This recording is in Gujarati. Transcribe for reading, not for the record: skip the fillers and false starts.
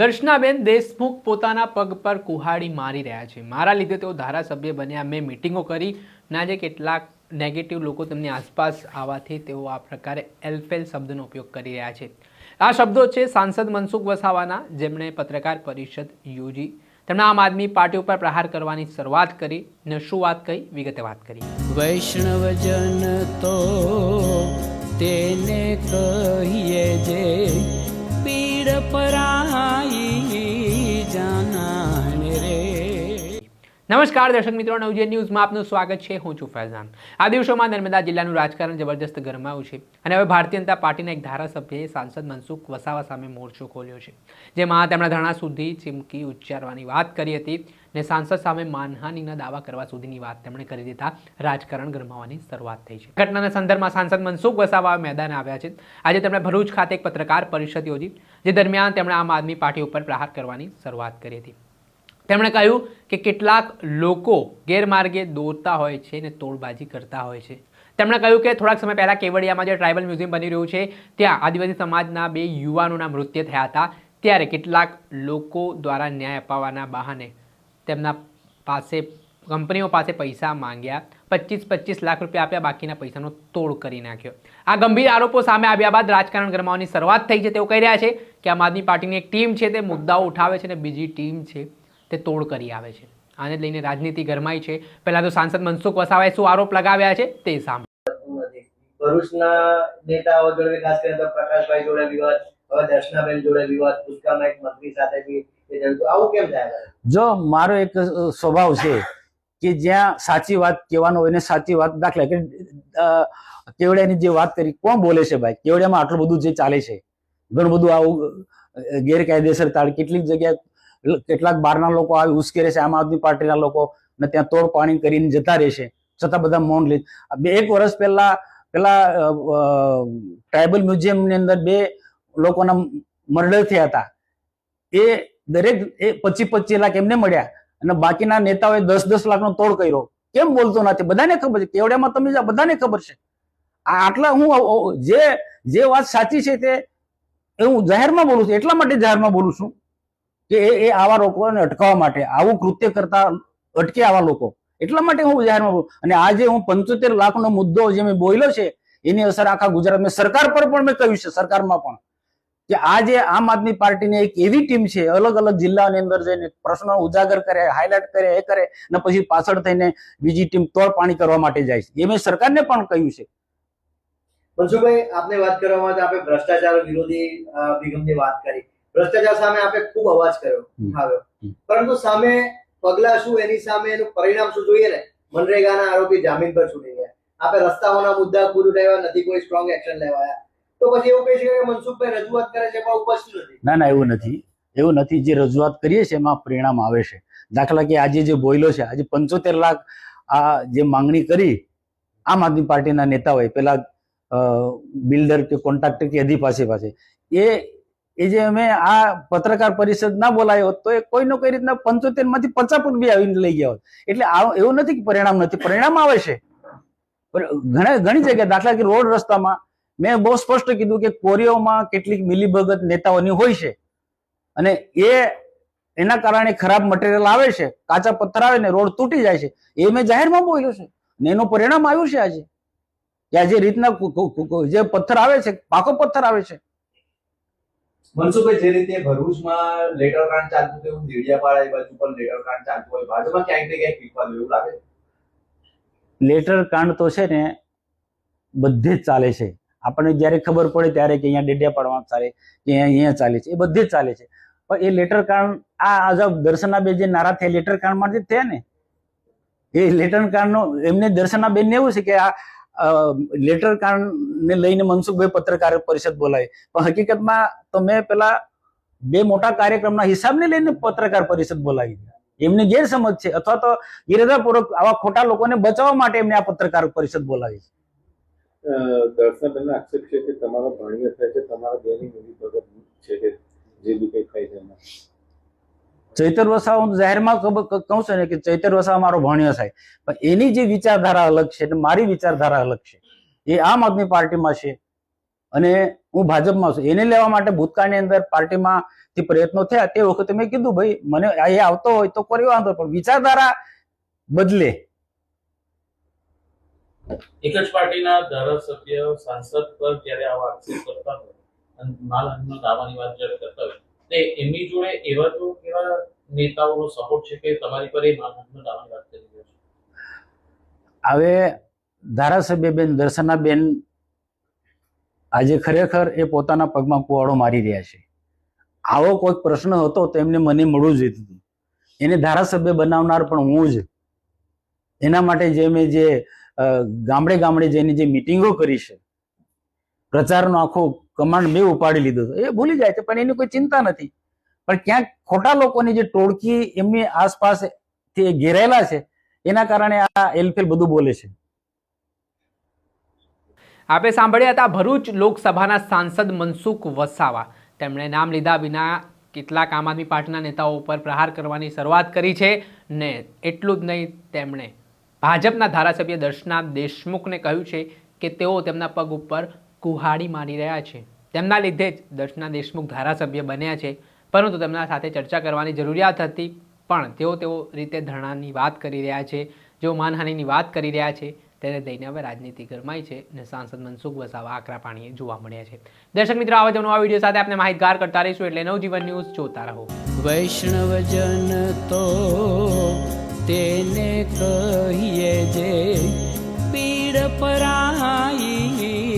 દર્શનાબેન દેશમુખ પોતાના પગ પર કુહાડી મારી રહ્યા છે. મારા લીધે તેઓ ધારાસભ્ય બન્યા. મેં મિટિંગો કરી ના જે કેટલાક નેગેટિવ લોકો તેમની આસપાસ આવવાથી તેઓ આ પ્રકારે એલફેલ શબ્દનો ઉપયોગ કરી રહ્યા છે. આ શબ્દો છે સાંસદ મનસુખ વસાવાના, જેમણે પત્રકાર પરિષદ યોજી તેમણે આમ આદમી પાર્ટી ઉપર પ્રહાર કરવાની શરૂઆત કરી. ને શું વાત કહી, વિગતે વાત કરી. વૈષ્ણવજન તો તેને કહીએ જે પીડ પરાઈ જાનાને રે. નમસ્કાર દર્શક મિત્રો, નવજીવન ન્યૂઝમાં આપનું સ્વાગત છે. હું છું ફૈઝાન. આ દિવસોમાં નર્મદા જિલ્લાનું રાજકારણ જબરજસ્ત ગરમાયું છે અને હવે ભારતીય જનતા પાર્ટીના એક ધારાસભ્યએ સાંસદ મનસુખ વસાવા સામે મોરચો ખોલ્યો છે, જેમાં તેમણે ધરણા સુધી ચીમકી ઉચ્ચારવાની વાત કરી હતી ને સાંસદ સામે માનહાનિના દાવા કરવા સુધીની વાત તેમણે કરી દેતા રાજકારણ ગરમાવાની શરૂઆત થઈ છે. ઘટનાના સંદર્ભમાં સાંસદ મનસુખ વસાવા મેદાને આવ્યા છે. આજે તેમણે ભરૂચ ખાતે એક પત્રકાર પરિષદ યોજી, જે દરમિયાન તેમણે આમ આદમી પાર્ટી ઉપર પ્રહાર કરવાની શરૂઆત કરી હતી. તેમણે કહ્યું કે કેટલાક લોકો ગેરમાર્ગે દોરતા હોય છે ને તોડબાજી કરતા હોય છે. તેમણે કહ્યું કે થોડાક સમય પહેલાં કેવડિયામાં જે ટ્રાઇબલ મ્યુઝિયમ બની રહ્યું છે, ત્યાં આદિવાસી સમાજના 2 યુવાનોના મૃત્યુ થયા હતા. ત્યારે કેટલાક લોકો દ્વારા ન્યાય અપાવવાના બહાને તેમના પાસે કંપનીઓ પાસે પૈસા માંગ્યા, 25 લાખ રૂપિયા આપ્યા, બાકીના પૈસાનો તોડ કરી નાખ્યો. આ ગંભીર આરોપો સામે આવ્યા બાદ રાજકારણ ગરમાવાની શરૂઆત થઈ છે. તેઓ કહી રહ્યા છે કે આમ આદમી પાર્ટીની એક ટીમ છે તે મુદ્દાઓ ઉઠાવે છે અને બીજી ટીમ છે તે તોડ કરી આવે છે. આને લઈને રાજનીતિ ગરમાઈ છે. પહેલા તો સાંસદ મનસુખ વસાવાએ શું આરોપ લગાવ્યા છે તે સાંભળો. ભરૂચના નેતાઓ જોડે ખાસ કરીને તો પ્રકાશભાઈ જોડે વિવાદ, હવે દર્શનાબેન જોડે વિવાદ, ભૂતકાળમાં એક મંત્રી સાથે બી આવું કેમ થાય? જો મારો એક સ્વભાવ છે કે જ્યાં સાચી વાત કહેવાનો હોય ને સાચી વાત, દાખલા કે કેવડિયાની જે વાત કરી, કોણ બોલે છે ભાઈ? કેવડિયામાં આટલું બધું જે ચાલે છે, ઘણું બધું આવું ગેરકાયદેસર તાળ, કેટલીક જગ્યાએ કેટલાક બહારના લોકો આવી ઉશ્કેરે છે આમ આદમી પાર્ટીના લોકો, ને ત્યાં તોડ પાણી કરીને જતા રહેશે, છતાં બધા મૌન લે. 1 વર્ષ પહેલા ટ્રાઇબલ મ્યુઝિયમની અંદર 2 લોકોના મર્ડર થયા હતા. એ દરેક 25 લાખ એમને મળ્યા અને બાકીના નેતાઓએ 10 લાખનો તોડ કર્યો. કેમ બોલતો નથી? બધાને ખબર છે. કેવડિયામાં તમે બધાને ખબર છે. આટલા હું જે વાત સાચી છે તે હું જાહેરમાં બોલું છું. એટલા માટે જાહેરમાં બોલું છું કે એ આવા લોકોને અટકાવવા માટે, આવું કૃત્ય કરતા અટકે આવા લોકો, એટલા માટે હું જાહેરમાં બોલું. અને આજે હું 75 લાખનો મુદ્દો જે મેં બોલ્યો છે એની અસર આખા ગુજરાતમાં સરકાર પર પણ મેં કહ્યું છે, સરકારમાં પણ, કે આજે આમ આદમી પાર્ટીની એક એવી ટીમ છે, અલગ અલગ જિલ્લાની અંદર જઈને પ્રશ્નો ઉજાગર કરે, હાઇલાઇટ કરે, એ કરે અને પછી પાછળ થઈને બીજી ટીમ તોડ પાણી કરવા માટે જાય છે. એ મેં સરકારને પણ કહ્યું છે. મનસુખભાઈ, આપને વાત કરવામાં આપણે ભ્રષ્ટાચાર વિરોધી અભિગમની વાત કરી. ભ્રષ્ટાચાર સામે આપણે ખૂબ અવાજ કર્યો, પરંતુ સામે પગલા શું, એની સામે એનું પરિણામ શું જોઈએ ને? મનરેગાના આરોપી જામીન પર છૂટી ગયા, આપણે રસ્તાઓના મુદ્દા પૂરું થયા નથી, કોઈ સ્ટ્રોંગ એક્શન લેવાયા, તો પછી એવું કહી શકાય કે મનસુખભાઈ રજૂઆત કરે છે પણ ઉપજતું નથી? ના, એવું નથી. જે રજૂઆત કરીએ છીએ એમાં પરિણામ આવે છે. દાખલા કે આજે જે બોલ્યો છે, આજે 75 લાખ આ જે માંગણી કરી આમ આદમી પાર્ટીના નેતાઓએ, પેલા બિલ્ડર કે કોન્ટ્રાક્ટર કે અધિપાસી પાસે, એ જે અમે આ પત્રકાર પરિષદ ના બોલાયો તો એ કોઈને કોઈ રીતના 75 માંથી 50 પણ બી આવીને લઈ ગયા હોત. એટલે એવું નથી કે પરિણામ નથી, પરિણામ આવે છે. ઘણી જગ્યાએ, દાખલા કે રોડ રસ્તામાં મેં બહુ સ્પષ્ટ કીધું કે કોરીઓમાં કેટલીક મિલીભગત નેતાઓની હોય છે અને એના કારણે ખરાબ મટીરિયલ આવે છે, કાચા પથ્થર આવે ને રોડ તૂટી જાય છે. એ મેં જાહેરમાં બોલ્યો છે ને એનું પરિણામ આવ્યું છે આજે, કે આ જે રીતના જે પથ્થર આવે છે, પાકો પથ્થર આવે છે. મનસુખભાઈ, જે રીતે ભરૂચમાં લેટર કાંડ ચાલતું હતું, એવું દેડિયાપાડા બાજુ પણ લેટર કાંડ ચાલતું હોય, બાજુમાં ક્યાંક ને ક્યાંક પીપા એવું લાગે? લેટર કાંડ તો છે ને બધે જ ચાલે છે. આપણને જયારે ખબર પડે ત્યારે કે અહીંયા ડેડિયાપાડામાં ચાલે, કે અહીંયા ચાલે છે, એ બધે જ ચાલે છે. પણ એ લેટર કાંડ, આ દર્શનાબેન જે નારાજ થયા લેટર કાંડ માટે થયા ને, એ લેટર કાંડનો એમને દર્શનાબેન ને એવું છે કે આ લેટર કાંડ ને લઈને મનસુખભાઈ પત્રકાર પરિષદ બોલાવી, પણ હકીકતમાં તો મેં પેલા 2 મોટા કાર્યક્રમના હિસાબને લઈને પત્રકાર પરિષદ બોલાવી. એમની ગેરસમજ છે, અથવા તો ઇરાદાપૂર્વક આવા ખોટા લોકોને બચાવવા માટે એમને આ પત્રકાર પરિષદ બોલાવી છે. દર્શનાબેન આક્ષેપ છે કે તમારો ભાણિયો થાય છે, તમારા બેની મિલીભગત છે કે જે બી કઈ થાય છે એમાં. ચૈતર વસાવા, હું જાહેરમાં કહું છું ને કે ચૈતર વસાવા મારો ભાણિયો થાય, પણ એની જે વિચારધારા અલગ છે અને મારી વિચારધારા અલગ છે. એ આમ આદમી પાર્ટીમાં છે અને હું ભાજપમાં છું. એને લેવા માટે ભૂતકાળની અંદર પાર્ટીમાં થી પ્રયત્નો થયા તે વખતે મેં કીધું ભાઈ મને એ આવતો હોય તો કોઈ વાંધો, પણ વિચારધારા બદલે. એક જ પાર્ટીના ધારાસભ્ય સાંસદ પર જ્યારે આવા આક્ષેપ કરતા હોય અને માનહાનિનો દાવાની વાત જ્યારે કરતા હોય તે એમની જોડે એવા તો કેવા નેતાઓનો સપોર્ટ છે કે તમારી પર એ માનહાનિનો દાવાની વાત કરી રહ્યો છે? હવે ધારાસભ્ય બેન દર્શનાબેન આજે ખરેખર એ પોતાના પગમાં કુવાડો મારી રહ્યા છે. આવો કોઈક પ્રશ્ન હતો તો એમને મને મળવું જ હતું. એને ધારાસભ્ય બનાવનાર પણ હું જ. એના માટે જે મેં જે ગામડે ગામડે જઈને જે મિટિંગો કરી છે, પ્રચારનો આખો કમાન્ડ મેં ઉપાડી લીધો હતો, એ ભૂલી જાય છે, પણ એની કોઈ ચિંતા નથી. પણ ક્યાંક ખોટા લોકોની જે ટોળકી એમની આસપાસ ઘેરાયેલા છે એના કારણે આ એલફેલ બધું બોલે છે. આપે સાંભળ્યા હતા ભરૂચ લોકસભાના સાંસદ મનસુખ વસાવા. તેમણે નામ લીધા વિના કેટલાક આમ આદમી પાર્ટીના નેતાઓ ઉપર પ્રહાર કરવાની શરૂઆત કરી છે ને એટલું જ નહીં, તેમણે ભાજપના ધારાસભ્ય દર્શના દેશમુખને કહ્યું છે કે તેઓ તેમના પગ ઉપર કુહાડી મારી રહ્યા છે. તેમના લીધે જ દર્શના દેશમુખ ધારાસભ્ય બન્યા છે, પરંતુ તેમના સાથે ચર્ચા કરવાની જરૂરિયાત હતી, પણ તેઓ રીતે ધરણાની વાત કરી રહ્યા છે, જેઓ માનહાનિની વાત કરી રહ્યા છે, તેને લઈને હવે રાજનીતિ ગરમાઈ છે અને સાંસદ મનસુખ વસાવા આકરા પાણીએ જોવા મળ્યા છે. દર્શક મિત્રો, આવા જ નવા વિડીયો સાથે આપણે માહિતગાર કરતા રહીશું, એટલે નવજીવન ન્યૂઝ જોતા રહો. વૈષ્ણવજન તો તેને કહીએ જે પીડ પરાઈ.